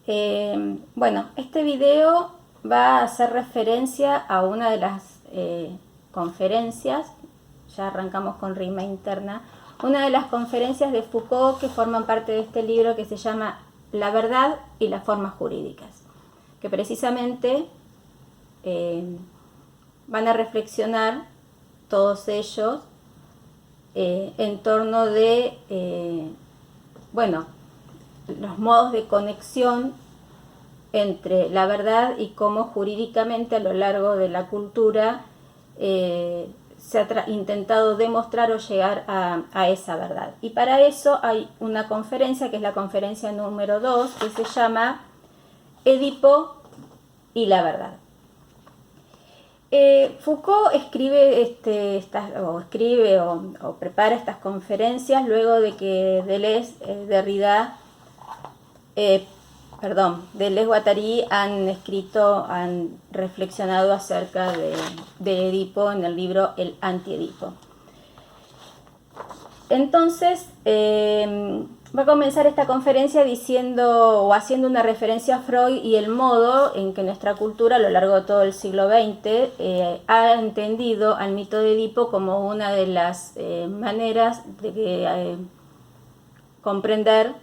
Bueno, este video va a hacer referencia a una de las conferencias, ya arrancamos con rima interna, una de las conferencias de Foucault que forman parte de este libro que se llama La verdad y las formas jurídicas, que precisamente van a reflexionar todos ellos en torno de, bueno, los modos de conexión entre la verdad y cómo jurídicamente a lo largo de la cultura se ha intentado demostrar o llegar a esa verdad. Y para eso hay una conferencia, que es la conferencia número 2, que se llama Edipo y la verdad. Foucault escribe, o prepara estas conferencias luego de que Deleuze, Derrida, Deleuze, Guattari han reflexionado acerca de Edipo en el libro El Anti-Edipo. Entonces, va a comenzar esta conferencia diciendo o haciendo una referencia a Freud y el modo en que nuestra cultura a lo largo de todo el siglo XX ha entendido al mito de Edipo como una de las maneras de comprender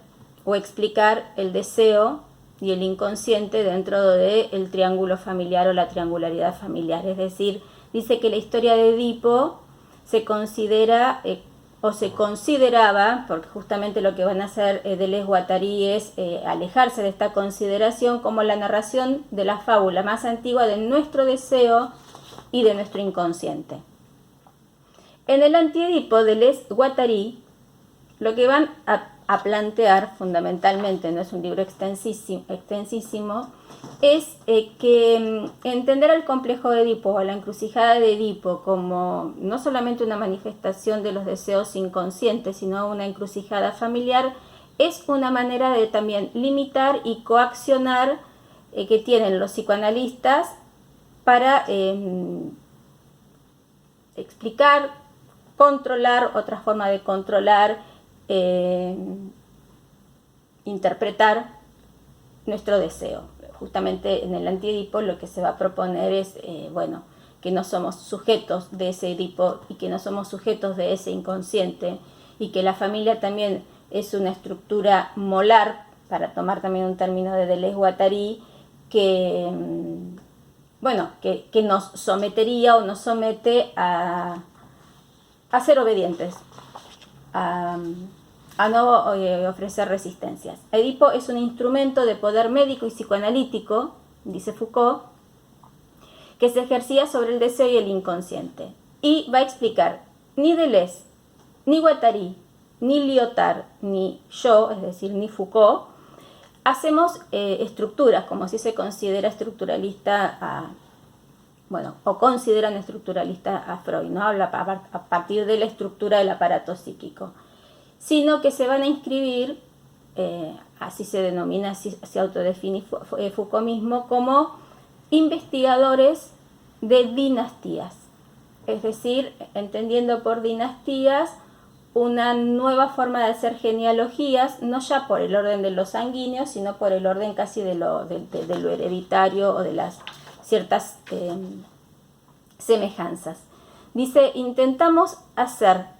o explicar el deseo y el inconsciente dentro del triángulo familiar o la triangularidad familiar. Es decir, dice que la historia de Edipo se considera o se consideraba, porque justamente lo que van a hacer Deleuze, Guattari es alejarse de esta consideración como la narración de la fábula más antigua de nuestro deseo y de nuestro inconsciente. En el Anti-Edipo, Deleuze, Guattari lo que van a plantear fundamentalmente, no es un libro extensísimo, es que entender al complejo de Edipo o la encrucijada de Edipo como no solamente una manifestación de los deseos inconscientes, sino una encrucijada familiar, es una manera de también limitar y coaccionar que tienen los psicoanalistas para explicar, controlar, otra forma de controlar, interpretar nuestro deseo. Justamente en el Anti-Edipo lo que se va a proponer es, que no somos sujetos de ese Edipo y que no somos sujetos de ese inconsciente, y que la familia también es una estructura molar, para tomar también un término de Deleuze, Guattari, que nos sometería o nos somete a ser obedientes, a no ofrecer resistencias. Edipo es un instrumento de poder médico y psicoanalítico, dice Foucault, que se ejercía sobre el deseo y el inconsciente. Y va a explicar, ni Deleuze, ni Guattari, ni Lyotard, ni yo, es decir, ni Foucault, hacemos estructuras, como si se considera estructuralista o consideran estructuralista a Freud, ¿no? Habla a partir de la estructura del aparato psíquico, sino que se van a inscribir, así se denomina, así se autodefine Foucault mismo, como investigadores de dinastías. Es decir, entendiendo por dinastías una nueva forma de hacer genealogías, no ya por el orden de los sanguíneos, sino por el orden casi de lo hereditario o de las ciertas semejanzas. Dice, intentamos hacer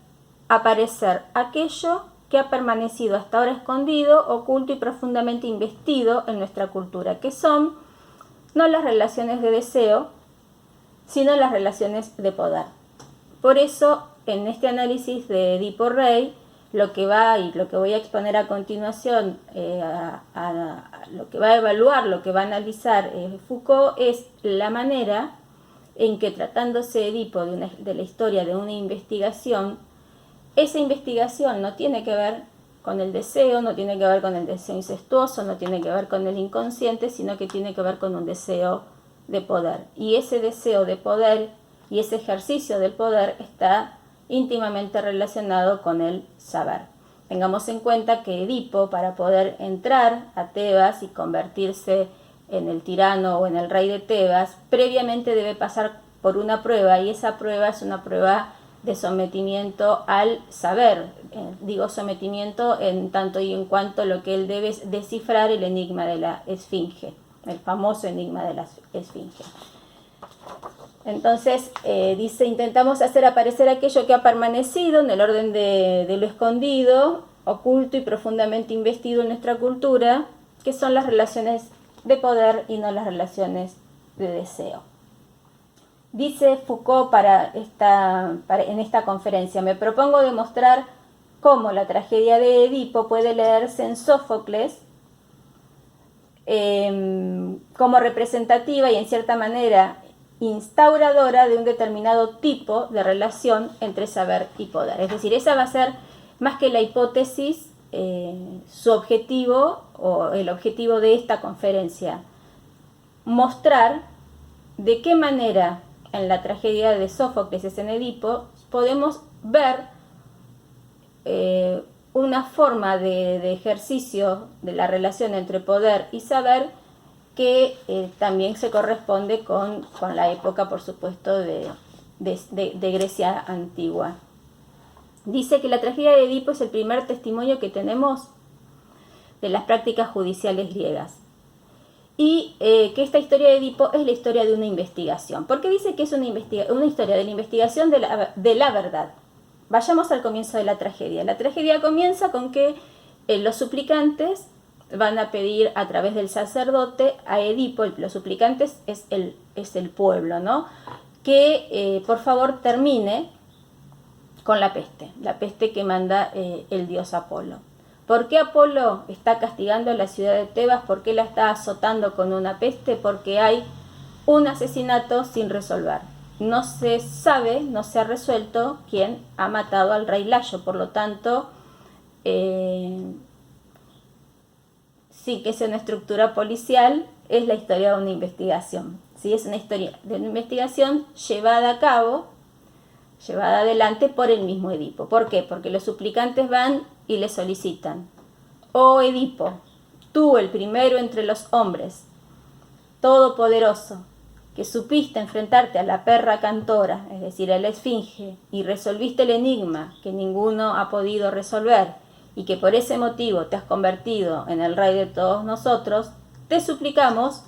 aparecer aquello que ha permanecido hasta ahora escondido, oculto y profundamente investido en nuestra cultura, que son no las relaciones de deseo, sino las relaciones de poder. Por eso, en este análisis de Edipo Rey, lo que voy a exponer a continuación, lo que va a evaluar, lo que va a analizar Foucault, es la manera en que, tratándose Edipo de la historia de una investigación, esa investigación no tiene que ver con el deseo, no tiene que ver con el deseo incestuoso, no tiene que ver con el inconsciente, sino que tiene que ver con un deseo de poder. Y ese deseo de poder y ese ejercicio del poder está íntimamente relacionado con el saber. Tengamos en cuenta que Edipo, para poder entrar a Tebas y convertirse en el tirano o en el rey de Tebas, previamente debe pasar por una prueba, y esa prueba es una prueba de sometimiento al saber. Digo sometimiento en tanto y en cuanto lo que él debe es descifrar el enigma de la esfinge, el famoso enigma de la esfinge. Entonces dice, intentamos hacer aparecer aquello que ha permanecido en el orden de lo escondido, oculto y profundamente investido en nuestra cultura, que son las relaciones de poder y no las relaciones de deseo. Dice Foucault en esta conferencia, me propongo demostrar cómo la tragedia de Edipo puede leerse en Sófocles como representativa y en cierta manera instauradora de un determinado tipo de relación entre saber y poder. Es decir, esa va a ser, más que la hipótesis, su objetivo o el objetivo de esta conferencia, mostrar de qué manera en la tragedia de Sófocles en Edipo podemos ver una forma de ejercicio de la relación entre poder y saber que también se corresponde con la época, por supuesto, de Grecia antigua. Dice que la tragedia de Edipo es el primer testimonio que tenemos de las prácticas judiciales griegas. Y que esta historia de Edipo es la historia de una investigación. ¿Por qué dice que es una historia de la investigación de la verdad? Vayamos al comienzo de la tragedia. La tragedia comienza con que los suplicantes van a pedir a través del sacerdote a Edipo, los suplicantes es el pueblo, ¿no? Que por favor termine con la peste que manda el dios Apolo. ¿Por qué Apolo está castigando a la ciudad de Tebas? ¿Por qué la está azotando con una peste? Porque hay un asesinato sin resolver. No se sabe, no se ha resuelto quién ha matado al rey Layo. Por lo tanto, sí que es una estructura policial, es la historia de una investigación. Sí, es una historia de una investigación llevada a cabo, llevada adelante por el mismo Edipo. ¿Por qué? Porque los suplicantes van y le solicitan: oh Edipo, tú el primero entre los hombres, todopoderoso, que supiste enfrentarte a la perra cantora, es decir, a la esfinge, y resolviste el enigma que ninguno ha podido resolver, y que por ese motivo te has convertido en el rey de todos nosotros, te suplicamos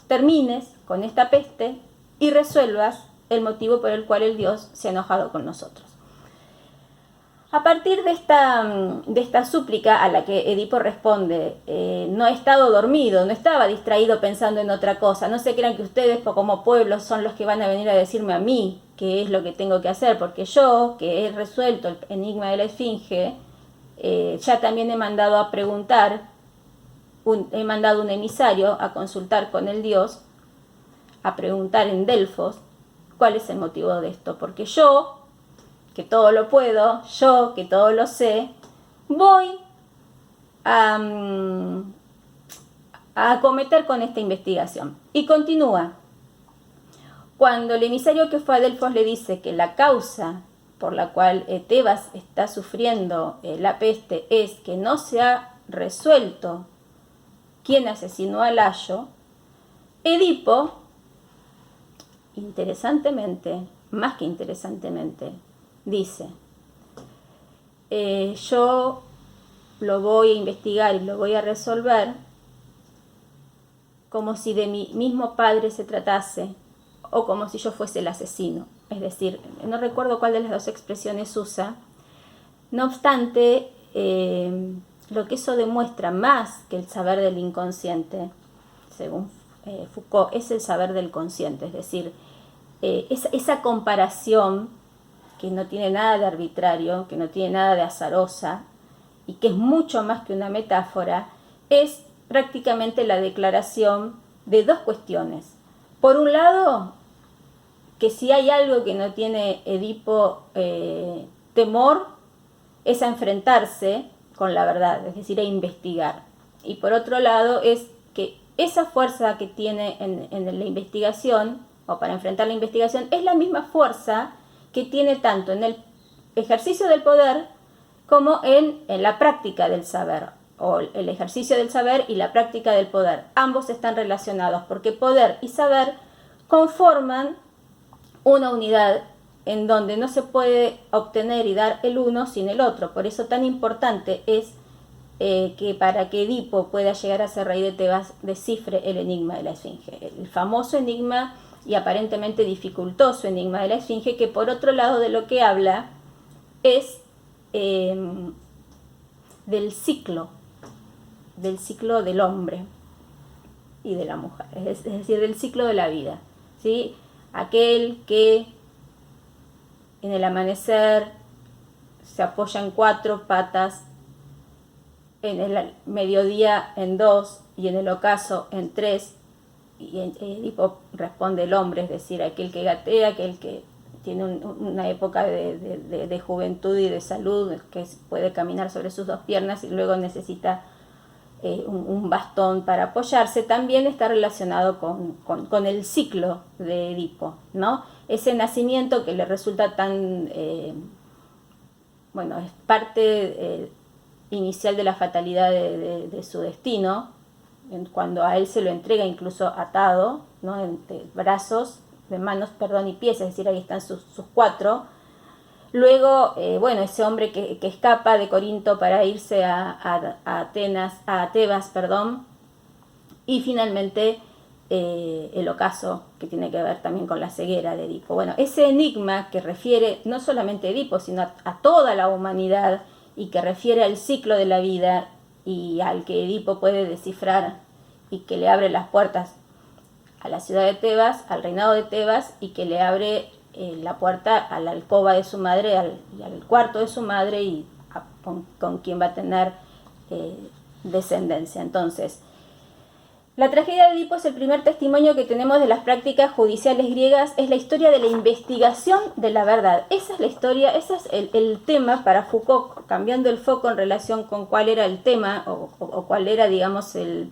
termines con esta peste y resuelvas el motivo por el cual el dios se ha enojado con nosotros. A partir de esta súplica a la que Edipo responde, no he estado dormido, no estaba distraído pensando en otra cosa, no se crean que ustedes como pueblo son los que van a venir a decirme a mí qué es lo que tengo que hacer, porque yo, que he resuelto el enigma de la esfinge, ya también he mandado a preguntar, he mandado un emisario a consultar con el dios, a preguntar en Delfos cuál es el motivo de esto, porque yo, que todo lo puedo, yo que todo lo sé, voy a acometer con esta investigación. Y continúa. Cuando el emisario que fue a Delfos le dice que la causa por la cual Tebas está sufriendo la peste es que no se ha resuelto quién asesinó a Layo, Edipo, interesantemente, más que interesantemente, dice, yo lo voy a investigar y lo voy a resolver como si de mi mismo padre se tratase o como si yo fuese el asesino. Es decir, no recuerdo cuál de las dos expresiones usa. No obstante, lo que eso demuestra más que el saber del inconsciente, según Foucault, es el saber del consciente. Es decir, esa comparación que no tiene nada de arbitrario, que no tiene nada de azarosa y que es mucho más que una metáfora, es prácticamente la declaración de dos cuestiones. Por un lado, que si hay algo que no tiene Edipo temor, es a enfrentarse con la verdad, es decir, a investigar. Y por otro lado, es que esa fuerza que tiene en la investigación, o para enfrentar la investigación, es la misma fuerza que tiene tanto en el ejercicio del poder como en la práctica del saber, o el ejercicio del saber y la práctica del poder. Ambos están relacionados porque poder y saber conforman una unidad en donde no se puede obtener y dar el uno sin el otro. Por eso tan importante es que para que Edipo pueda llegar a ser rey de Tebas, descifre el enigma de la Esfinge. El famoso enigma y aparentemente dificultoso enigma de la Esfinge, que por otro lado de lo que habla es del ciclo del hombre y de la mujer, es decir, del ciclo de la vida, ¿sí? Aquel que en el amanecer se apoya en 4 patas, en el mediodía en 2 y en el ocaso en 3, y Edipo responde el hombre, es decir, aquel que gatea, aquel que tiene una época de juventud y de salud, que puede caminar sobre sus 2 piernas y luego necesita un bastón para apoyarse, también está relacionado con el ciclo de Edipo, ¿no? Ese nacimiento que le resulta tan, bueno, es parte inicial de la fatalidad de su destino, cuando a él se lo entrega incluso atado, ¿no? De brazos, de manos, perdón, y pies, es decir, ahí están sus 4. Luego, bueno, ese hombre que escapa de Corinto para irse a Tebas, perdón, y finalmente el ocaso, que tiene que ver también con la ceguera de Edipo. Bueno, ese enigma que refiere no solamente a Edipo, sino a toda la humanidad, y que refiere al ciclo de la vida y al que Edipo puede descifrar y que le abre las puertas a la ciudad de Tebas, al reinado de Tebas, y que le abre la puerta a la alcoba de su madre, al cuarto de su madre, y con quien va a tener descendencia. Entonces, la tragedia de Edipo es el primer testimonio que tenemos de las prácticas judiciales griegas, es la historia de la investigación de la verdad. Esa es la historia, ese es el tema para Foucault, cambiando el foco en relación con cuál era el tema o cuál era, digamos, el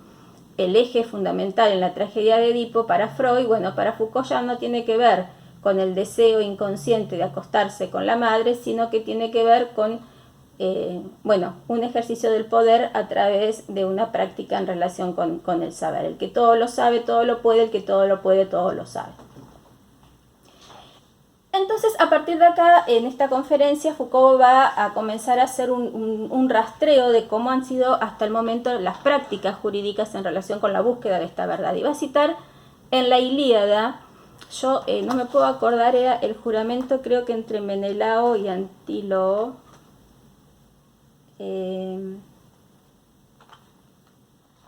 eje fundamental en la tragedia de Edipo. Para Freud, bueno, para Foucault ya no tiene que ver con el deseo inconsciente de acostarse con la madre, sino que tiene que ver con bueno, un ejercicio del poder a través de una práctica en relación con el saber. El que todo lo sabe, todo lo puede; el que todo lo puede, todo lo sabe. Entonces, a partir de acá, en esta conferencia, Foucault va a comenzar a hacer un rastreo de cómo han sido hasta el momento las prácticas jurídicas en relación con la búsqueda de esta verdad. Y va a citar en la Ilíada, yo no me puedo acordar, era el juramento, creo que entre Menelao y Antíloco.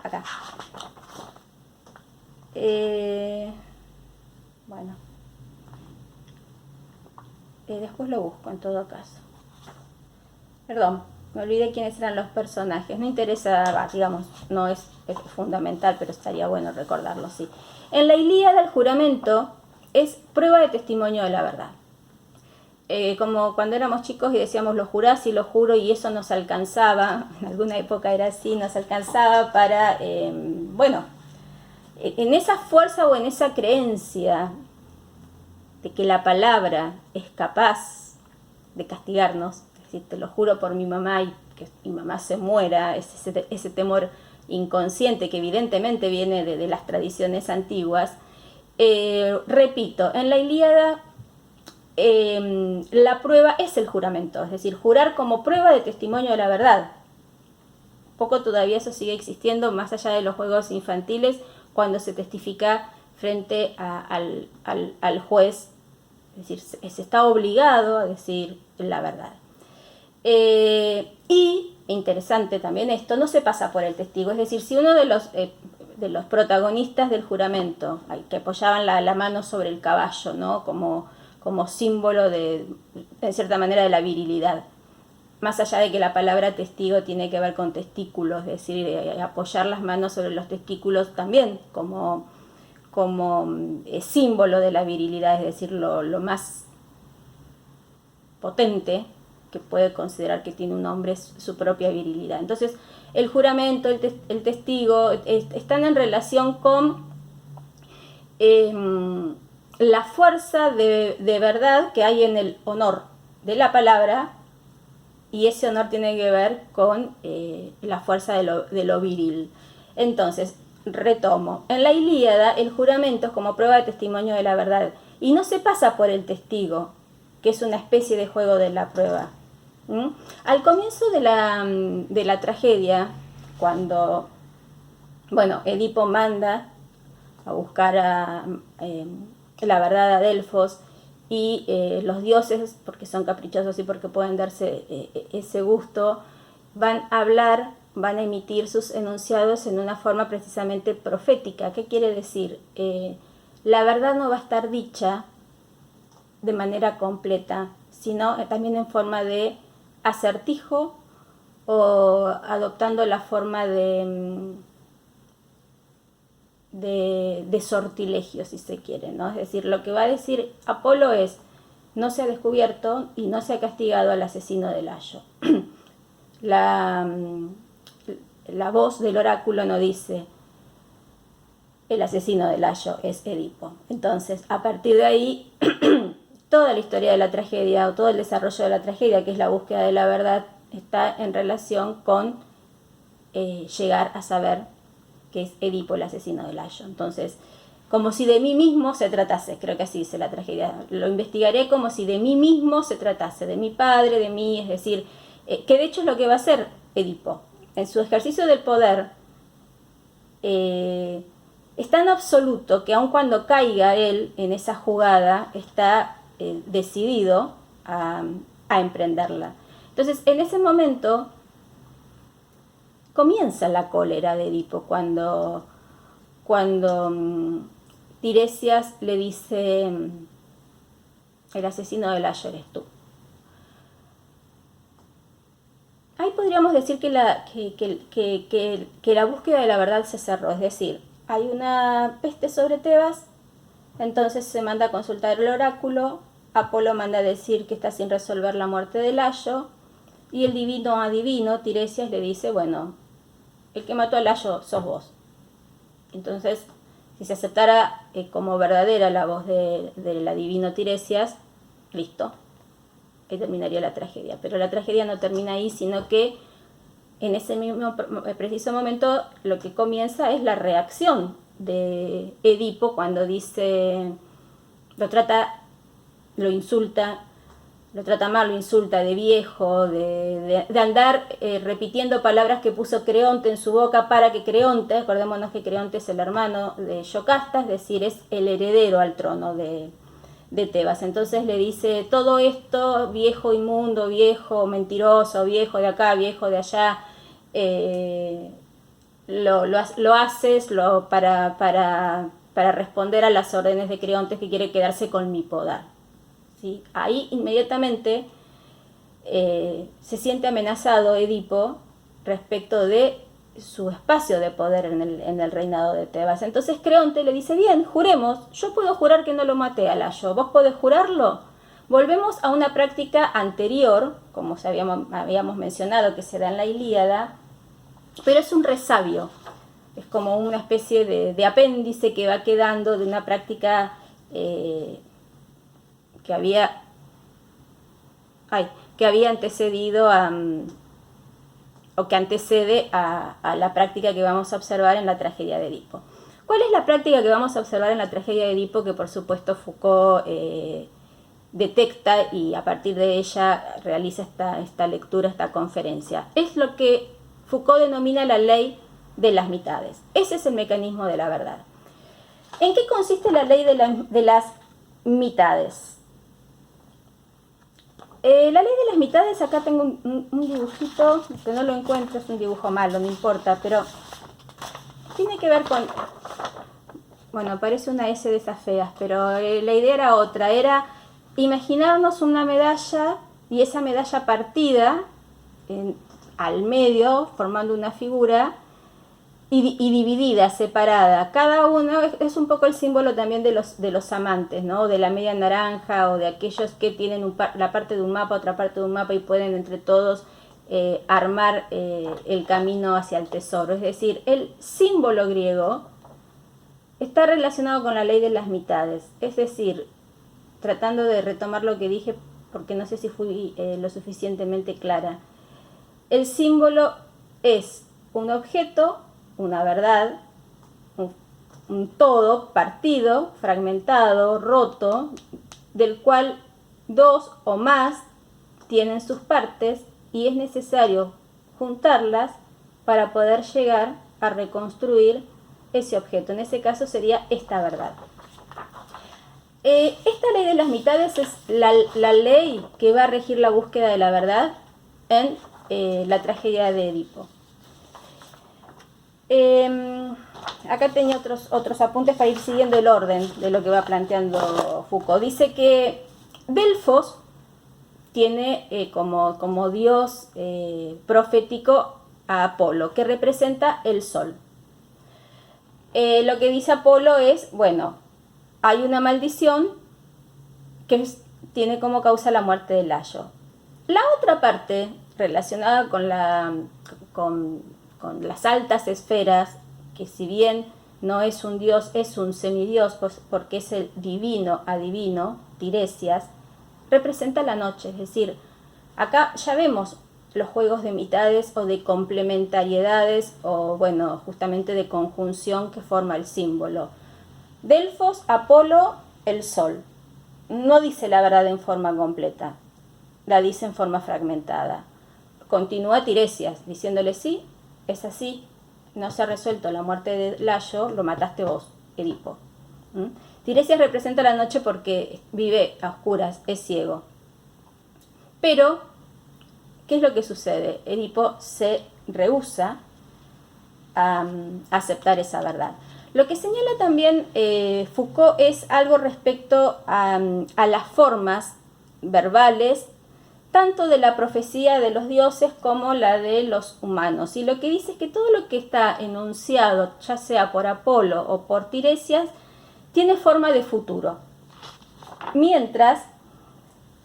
Acá. Bueno. Después lo busco en todo caso. Perdón, me olvidé quiénes eran los personajes. No interesa, digamos, no es fundamental, pero estaría bueno recordarlo, sí. En la Ilíada, el juramento es prueba de testimonio de la verdad. Como cuando éramos chicos y decíamos lo jurás y lo juro, y eso nos alcanzaba, en alguna época era así, nos alcanzaba para, bueno, en esa fuerza o en esa creencia de que la palabra es capaz de castigarnos, es decir, te lo juro por mi mamá y que mi mamá se muera, ese temor inconsciente que evidentemente viene de las tradiciones antiguas. Repito, en la Ilíada la prueba es el juramento, es decir, jurar como prueba de testimonio de la verdad. Poco todavía eso sigue existiendo, más allá de los juegos infantiles, cuando se testifica frente al juez, es decir, se está obligado a decir la verdad. Y, interesante también esto, no se pasa por el testigo, es decir, si uno de los protagonistas del juramento, que apoyaban la mano sobre el caballo, ¿no? como símbolo de cierta manera, de la virilidad, más allá de que la palabra testigo tiene que ver con testículos, es decir, apoyar las manos sobre los testículos también como símbolo de la virilidad, es decir, lo más potente que puede considerar que tiene un hombre es su propia virilidad. Entonces, el juramento, el testigo, están en relación con la fuerza de verdad que hay en el honor de la palabra, y ese honor tiene que ver con la fuerza de lo viril. Entonces, retomo, en la Ilíada el juramento es como prueba de testimonio de la verdad, y no se pasa por el testigo, que es una especie de juego de la prueba. Al comienzo de la tragedia, cuando Edipo manda a buscar la verdad a Delfos, y los dioses, porque son caprichosos y porque pueden darse ese gusto, van a hablar, van a emitir sus enunciados en una forma precisamente profética. ¿Qué quiere decir? La verdad no va a estar dicha de manera completa, sino también en forma de acertijo o adoptando la forma de sortilegio, si se quiere, ¿no? Es decir, lo que va a decir Apolo es: no se ha descubierto y no se ha castigado al asesino de Layo. La voz del oráculo no dice el asesino de Layo es Edipo. Entonces, a partir de ahí, toda la historia de la tragedia o todo el desarrollo de la tragedia, que es la búsqueda de la verdad, está en relación con llegar a saber que es Edipo el asesino de Layo. Entonces, como si de mí mismo se tratase, creo que así dice la tragedia, lo investigaré como si de mí mismo se tratase, de mi padre, de mí, es decir, que de hecho es lo que va a hacer Edipo. En su ejercicio del poder, es tan absoluto que aun cuando caiga él en esa jugada, está decidido a emprenderla. Entonces, en ese momento comienza la cólera de Edipo cuando Tiresias le dice: el asesino de Layo eres tú. Ahí podríamos decir que la búsqueda de la verdad se cerró, es decir, hay una peste sobre Tebas, entonces se manda a consultar el oráculo, Apolo manda a decir que está sin resolver la muerte de Layo, y el divino adivino, Tiresias, le dice: bueno, el que mató a Layo sos vos. Entonces, si se aceptara como verdadera la voz del adivino Tiresias, listo, que terminaría la tragedia. Pero la tragedia no termina ahí, sino que en ese mismo preciso momento lo que comienza es la reacción de Edipo cuando dice, lo insulta, lo trata mal, lo insulta de viejo, de andar repitiendo palabras que puso Creonte en su boca para que Creonte, acordémonos que Creonte es el hermano de Yocasta, es decir, es el heredero al trono de Tebas. Entonces le dice: todo esto, viejo inmundo, viejo mentiroso, viejo de acá, viejo de allá, lo haces para responder a las órdenes de Creonte, que quiere quedarse con mi poder. ¿Sí? Ahí inmediatamente se siente amenazado Edipo respecto de su espacio de poder en el reinado de Tebas. Entonces Creonte le dice: bien, juremos, yo puedo jurar que no lo maté a Layo, ¿vos podés jurarlo? Volvemos a una práctica anterior, como habíamos mencionado, que se da en la Ilíada, pero es un resabio, es como una especie de apéndice que va quedando de una práctica que había antecedido o que antecede a la práctica que vamos a observar en la tragedia de Edipo. ¿Cuál es la práctica que vamos a observar en la tragedia de Edipo, que por supuesto Foucault detecta y a partir de ella realiza esta lectura, esta conferencia? Es lo que Foucault denomina la ley de las mitades. Ese es el mecanismo de la verdad. ¿En qué consiste la ley de las mitades? La ley de las mitades, acá tengo un dibujito, que no lo encuentro, es un dibujo malo, no importa, pero tiene que ver con, bueno, parece una S de esas feas, pero la idea era otra, era imaginarnos una medalla y esa medalla partida al medio, formando una figura, y dividida, separada. Cada uno es un poco el símbolo también de los amantes, ¿no? De la media naranja o de aquellos que tienen la parte de un mapa, otra parte de un mapa y pueden entre todos armar el camino hacia el tesoro. Es decir, el símbolo griego está relacionado con la ley de las mitades. Es decir, tratando de retomar lo que dije, porque no sé si fui lo suficientemente clara. El símbolo es un objeto, una verdad, un todo partido, fragmentado, roto, del cual dos o más tienen sus partes y es necesario juntarlas para poder llegar a reconstruir ese objeto. En ese caso sería esta verdad. Esta ley de las mitades es la ley que va a regir la búsqueda de la verdad en la tragedia de Edipo. Acá tenía otros apuntes para ir siguiendo el orden de lo que va planteando Foucault. Dice que Delfos tiene como dios profético a Apolo, que representa el sol. Lo que dice Apolo es, bueno, hay una maldición que tiene como causa la muerte de Layo. La otra parte relacionada con las altas esferas, que si bien no es un dios, es un semidios, porque es el divino adivino, Tiresias, representa la noche. Es decir, acá ya vemos los juegos de mitades o de complementariedades o, bueno, justamente de conjunción que forma el símbolo. Delfos, Apolo, el sol. No dice la verdad en forma completa, la dice en forma fragmentada. Continúa Tiresias diciéndole sí, es así, no se ha resuelto la muerte de Layo, lo mataste vos, Edipo. Tiresias representa la noche porque vive a oscuras, es ciego. Pero, ¿qué es lo que sucede? Edipo se rehúsa a aceptar esa verdad. Lo que señala también Foucault es algo respecto a las formas verbales, tanto de la profecía de los dioses como la de los humanos. Y lo que dice es que todo lo que está enunciado, ya sea por Apolo o por Tiresias, tiene forma de futuro. Mientras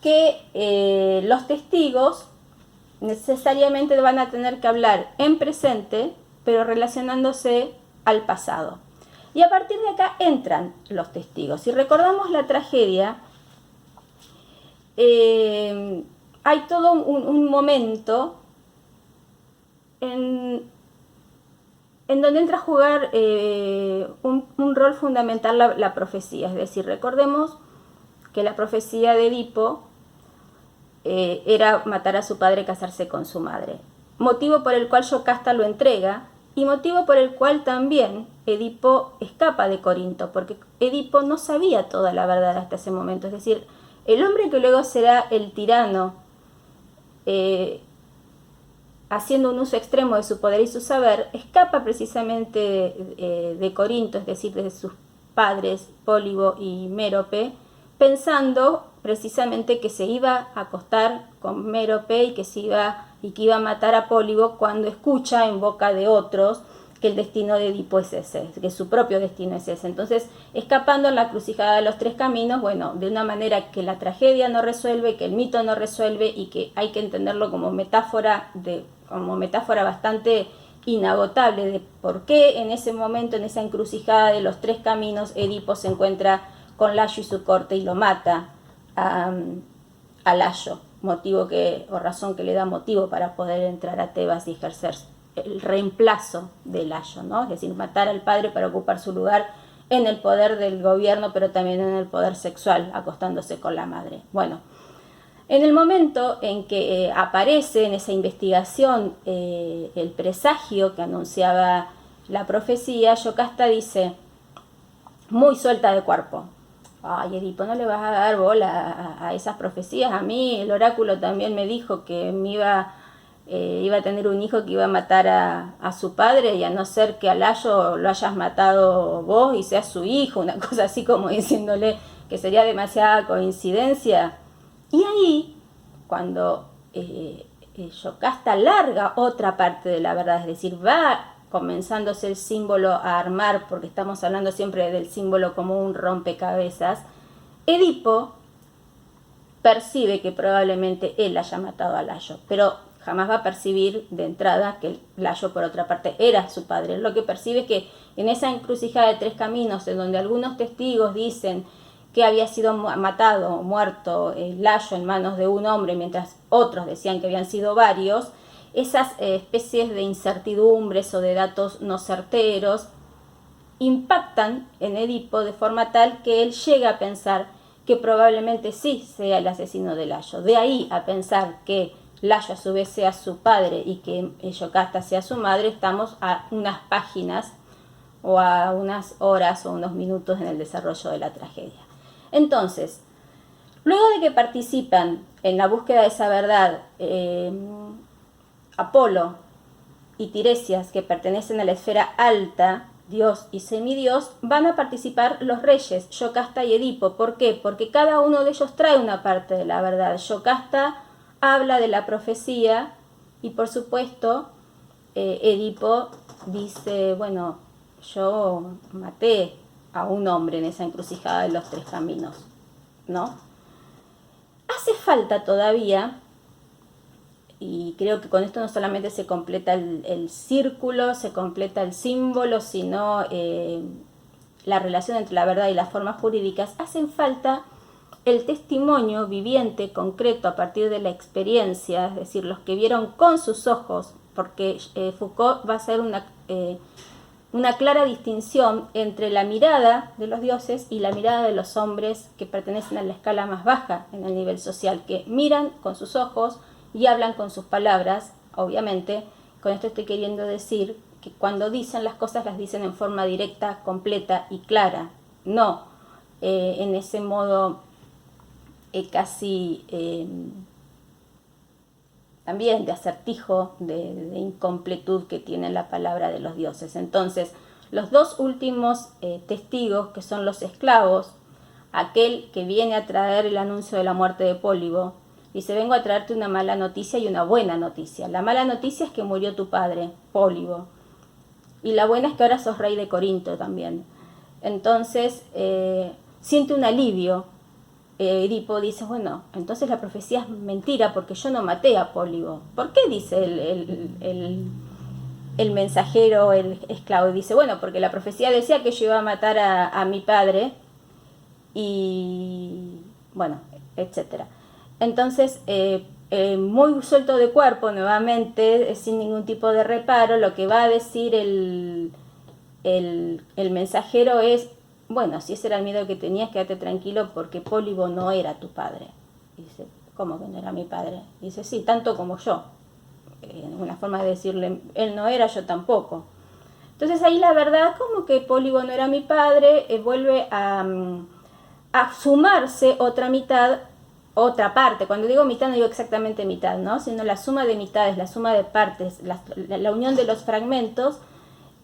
que los testigos necesariamente van a tener que hablar en presente, pero relacionándose al pasado. Y a partir de acá entran los testigos. Si recordamos la tragedia, hay todo un momento en donde entra a jugar un rol fundamental la profecía. Es decir, recordemos que la profecía de Edipo era matar a su padre y casarse con su madre. Motivo por el cual Yocasta lo entrega y motivo por el cual también Edipo escapa de Corinto, porque Edipo no sabía toda la verdad hasta ese momento. Es decir, el hombre que luego será el tirano, haciendo un uso extremo de su poder y su saber, escapa precisamente de Corinto, es decir, de sus padres Pólibo y Mérope, pensando precisamente que se iba a acostar con Mérope y que iba a matar a Pólibo, cuando escucha en boca de otros que el destino de Edipo es ese, que su propio destino es ese. Entonces, escapando en la crucijada de los tres caminos, bueno, de una manera que la tragedia no resuelve, que el mito no resuelve y que hay que entenderlo como metáfora bastante inagotable de por qué en ese momento, en esa encrucijada de los tres caminos, Edipo se encuentra con Layo y su corte y lo mata a Layo, razón que le da motivo para poder entrar a Tebas y ejercer el reemplazo de Layo, ¿no? Es decir, matar al padre para ocupar su lugar en el poder del gobierno, pero también en el poder sexual, acostándose con la madre. Bueno, en el momento en que aparece en esa investigación el presagio que anunciaba la profecía, Yocasta dice, muy suelta de cuerpo: ay, Edipo, no le vas a dar bola a esas profecías. A mí el oráculo también me dijo que me iba a tener un hijo que iba a matar a su padre, y a no ser que a Layo lo hayas matado vos y seas su hijo, una cosa así como diciéndole que sería demasiada coincidencia. Y ahí, cuando Yocasta larga otra parte de la verdad, es decir, va comenzándose el símbolo a armar, porque estamos hablando siempre del símbolo como un rompecabezas, Edipo percibe que probablemente él haya matado a Layo, pero jamás va a percibir de entrada que Layo, por otra parte, era su padre. Lo que percibe es que en esa encrucijada de tres caminos, en donde algunos testigos dicen que había sido matado, muerto, Layo en manos de un hombre, mientras otros decían que habían sido varios, esas especies de incertidumbres o de datos no certeros impactan en Edipo de forma tal que él llega a pensar que probablemente sí sea el asesino de Layo. De ahí a pensar que Layo a su vez sea su padre y que Yocasta sea su madre, estamos a unas páginas o a unas horas o unos minutos en el desarrollo de la tragedia. Entonces, luego de que participan en la búsqueda de esa verdad Apolo y Tiresias, que pertenecen a la esfera alta, Dios y semidios, van a participar los reyes, Yocasta y Edipo. ¿Por qué? Porque cada uno de ellos trae una parte de la verdad. Yocasta habla de la profecía y, por supuesto, Edipo dice, bueno, yo maté a un hombre en esa encrucijada de los tres caminos, ¿no? Hace falta todavía, y creo que con esto no solamente se completa el círculo, se completa el símbolo, sino la relación entre la verdad y las formas jurídicas, hacen falta el testimonio viviente, concreto, a partir de la experiencia, es decir, los que vieron con sus ojos, porque Foucault va a hacer una clara distinción entre la mirada de los dioses y la mirada de los hombres que pertenecen a la escala más baja en el nivel social, que miran con sus ojos y hablan con sus palabras. Obviamente, con esto estoy queriendo decir que cuando dicen las cosas las dicen en forma directa, completa y clara, no en ese modo casi también de acertijo, de incompletud que tiene la palabra de los dioses. Entonces, los dos últimos testigos, que son los esclavos, aquel que viene a traer el anuncio de la muerte de Pólibo, dice, vengo a traerte una mala noticia y una buena noticia. La mala noticia es que murió tu padre, Pólibo, y la buena es que ahora sos rey de Corinto también. Entonces, siente un alivio. Edipo dice, bueno, entonces la profecía es mentira porque yo no maté a Pólibo. ¿Por qué dice el mensajero, el esclavo? Dice, bueno, porque la profecía decía que yo iba a matar a mi padre y bueno, etcétera. Entonces, muy suelto de cuerpo, nuevamente, sin ningún tipo de reparo, lo que va a decir el mensajero es, bueno, si ese era el miedo que tenías, quédate tranquilo porque Pólibo no era tu padre. Dice, ¿cómo que no era mi padre? Dice, sí, tanto como yo. Una forma de decirle, él no era, yo tampoco. Entonces ahí la verdad, como que Pólibo no era mi padre, vuelve a sumarse otra mitad, otra parte. Cuando digo mitad no digo exactamente mitad, ¿no? Sino la suma de mitades, la suma de partes, la unión de los fragmentos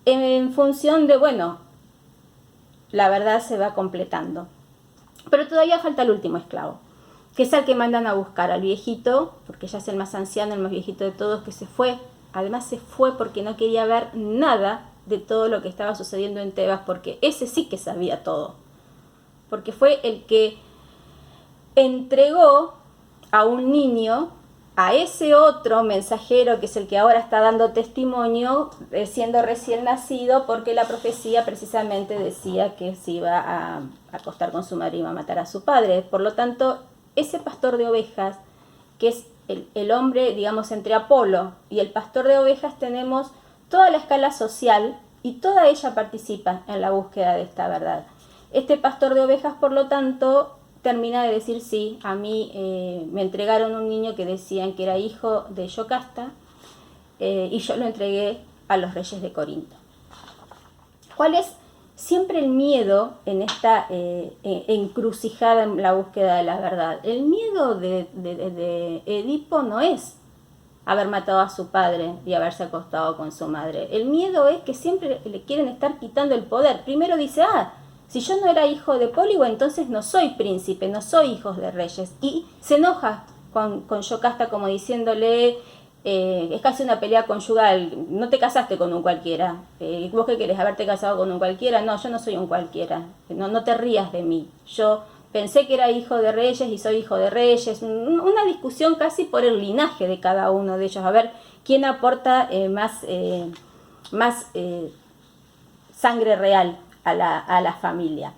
en función de, bueno, la verdad se va completando. Pero todavía falta el último esclavo, que es al que mandan a buscar, al viejito, porque ya es el más anciano, el más viejito de todos, que se fue. Además se fue porque no quería ver nada de todo lo que estaba sucediendo en Tebas, porque ese sí que sabía todo. Porque fue el que entregó a un niño a ese otro mensajero, que es el que ahora está dando testimonio, siendo recién nacido, porque la profecía precisamente decía que se iba a acostar con su madre y iba a matar a su padre. Por lo tanto, ese pastor de ovejas, que es el hombre, digamos, entre Apolo y el pastor de ovejas, tenemos toda la escala social y toda ella participa en la búsqueda de esta verdad. Este pastor de ovejas, por lo tanto, termina de decir, sí, a mí me entregaron un niño que decían que era hijo de Yocasta y yo lo entregué a los reyes de Corinto. ¿Cuál es siempre el miedo en esta encrucijada en la búsqueda de la verdad? El miedo de Edipo no es haber matado a su padre y haberse acostado con su madre. El miedo es que siempre le quieren estar quitando el poder. Primero dice, si yo no era hijo de Pólibo, entonces no soy príncipe, no soy hijo de reyes. Y se enoja con Yocasta como diciéndole, es casi una pelea conyugal, no te casaste con un cualquiera. ¿Vos qué querés, haberte casado con un cualquiera? No, yo no soy un cualquiera, no te rías de mí. Yo pensé que era hijo de reyes y soy hijo de reyes. Una discusión casi por el linaje de cada uno de ellos, a ver quién aporta más sangre real a la familia.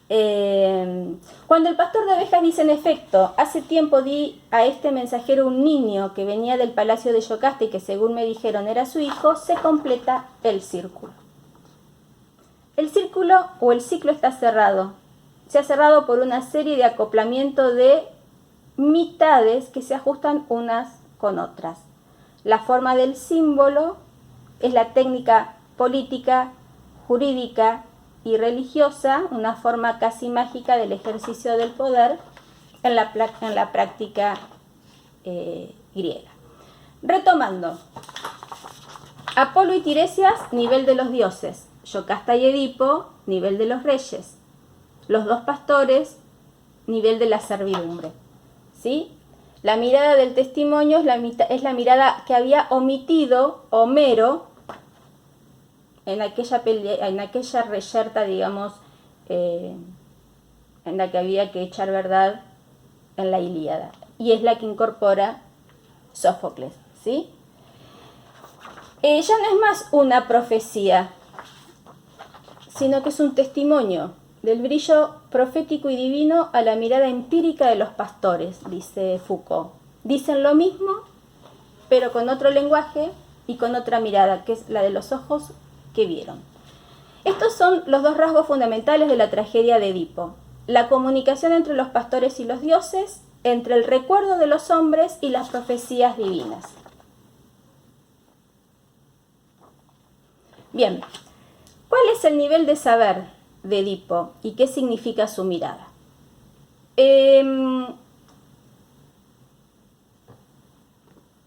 Cuando el pastor de ovejas dice, en efecto, hace tiempo di a este mensajero un niño que venía del palacio de Yocasta y que según me dijeron era su hijo, se completa el círculo. El círculo o el ciclo está cerrado. se ha cerrado por una serie de acoplamiento de mitades que se ajustan unas con otras. La forma del símbolo es la técnica política, jurídica y religiosa, una forma casi mágica del ejercicio del poder en la práctica griega. Retomando, Apolo y Tiresias, nivel de los dioses. Yocasta y Edipo, nivel de los reyes. Los dos pastores, nivel de la servidumbre. ¿Sí? La mirada del testimonio es la mirada que había omitido Homero en aquella reyerta, digamos, en la que había que echar verdad en la Ilíada. Y es la que incorpora Sófocles, ¿sí? Ya no es más una profecía, sino que es un testimonio del brillo profético y divino a la mirada empírica de los pastores, dice Foucault. Dicen lo mismo, pero con otro lenguaje y con otra mirada, que es la de los ojos que vieron. Estos son los dos rasgos fundamentales de la tragedia de Edipo: la comunicación entre los pastores y los dioses, entre el recuerdo de los hombres y las profecías divinas. Bien, ¿cuál es el nivel de saber de Edipo y qué significa su mirada?